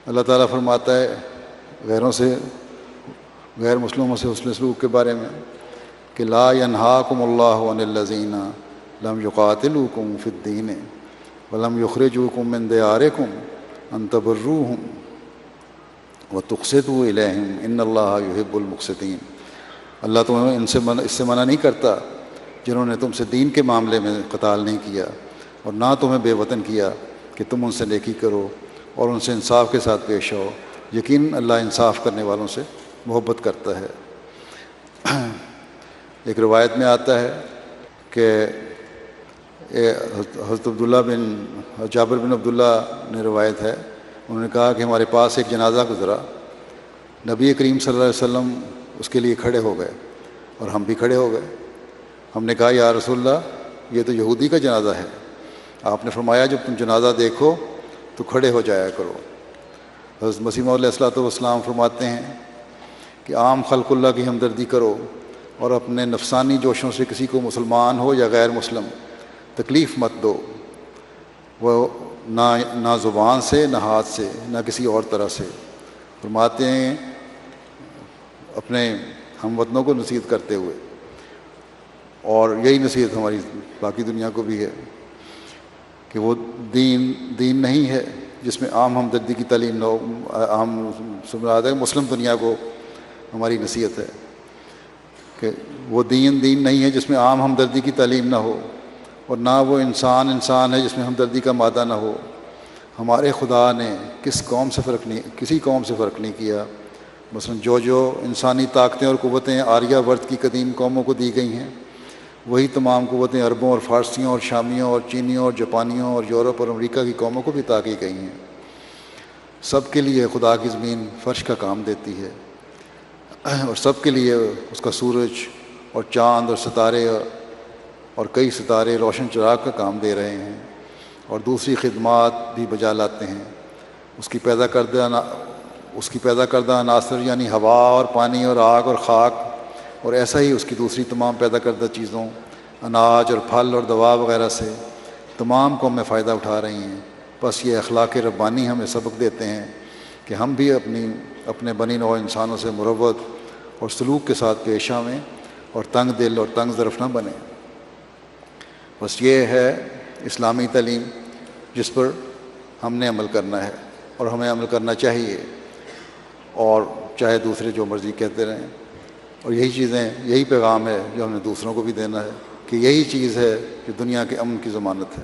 اللہ تعالیٰ فرماتا ہے غیروں سے، غیر مسلموں سے حسن سلوک کے بارے میں کہ لا ینہاکم اللہ عن الذین لم یقاتلوکم فی الدین ولم یخرجوکم من دیارکم ان تبروہم وتقسطوا الیہم ان اللہ یحب المقسطین۔ اللہ تمہیں اس سے منع نہیں کرتا جنہوں نے تم سے دین کے معاملے میں قتال نہیں کیا، اور نہ تمہیں بے وطن کیا کہ تم ان سے نیکی کرو اور ان سے انصاف کے ساتھ پیش آؤ، یقیناً اللہ انصاف کرنے والوں سے محبت کرتا ہے۔ ایک روایت میں آتا ہے کہ حضرت جابر بن عبداللہ نے روایت ہے، انہوں نے کہا کہ ہمارے پاس ایک جنازہ گزرا، نبی کریم صلی اللہ علیہ وسلم اس کے لیے کھڑے ہو گئے اور ہم بھی کھڑے ہو گئے۔ ہم نے کہا یا رسول اللہ یہ تو یہودی کا جنازہ ہے۔ آپ نے فرمایا جب تم جنازہ دیکھو تو کھڑے ہو جایا کرو۔ حضرت مسیح موعود علیہ الصلوۃ والسلام فرماتے ہیں کہ عام خلق اللہ کی ہمدردی کرو اور اپنے نفسانی جوشوں سے کسی کو مسلمان ہو یا غیر مسلم تکلیف مت دو، وہ نہ زبان سے، نہ ہاتھ سے، نہ کسی اور طرح سے۔ فرماتے ہیں اپنے ہم وطنوں کو نصیحت کرتے ہوئے، اور یہی نصیحت ہماری باقی دنیا کو بھی ہے کہ وہ دین نہیں ہے جس میں عام ہمدردی کی تعلیم نہ ہو۔ عام سمجھا ہے مسلم دنیا کو ہماری نصیحت ہے کہ وہ دین نہیں ہے جس میں عام ہمدردی کی تعلیم نہ ہو، اور نہ وہ انسان ہے جس میں ہمدردی کا مادہ نہ ہو۔ ہمارے خدا نے کسی قوم سے فرق نہیں کیا۔ مثلا جو انسانی طاقتیں اور قوتیں آریہ ورت کی قدیم قوموں کو دی گئی ہیں، وہی تمام قوتیں عربوں اور فارسیوں اور شامیوں اور چینیوں اور جاپانیوں اور یورپ اور امریکہ کی قوموں کو بھی عطا کی گئی ہیں۔ سب کے لیے خدا کی زمین فرش کا کام دیتی ہے، اور سب کے لیے اس کا سورج اور چاند اور ستارے اور کئی ستارے روشن چراغ کا کام دے رہے ہیں، اور دوسری خدمات بھی بجا لاتے ہیں۔ اس کی پیدا کردہ عناصر یعنی ہوا اور پانی اور آگ اور خاک، اور ایسا ہی اس کی دوسری تمام پیدا کردہ چیزوں، اناج اور پھل اور دوا وغیرہ سے تمام قومیں فائدہ اٹھا رہی ہیں۔ بس یہ اخلاق ربانی ہمیں سبق دیتے ہیں کہ ہم بھی اپنے بنی نوع انسانوں سے مروت اور سلوک کے ساتھ پیش آویں اور تنگ دل اور تنگ ظرف نہ بنیں۔ بس یہ ہے اسلامی تعلیم جس پر ہم نے عمل کرنا ہے اور ہمیں عمل کرنا چاہیے، اور چاہے دوسرے جو مرضی کہتے رہیں۔ اور یہی پیغام ہے جو ہم نے دوسروں کو بھی دینا ہے کہ یہی چیز ہے جو دنیا کے امن کی ضمانت ہے۔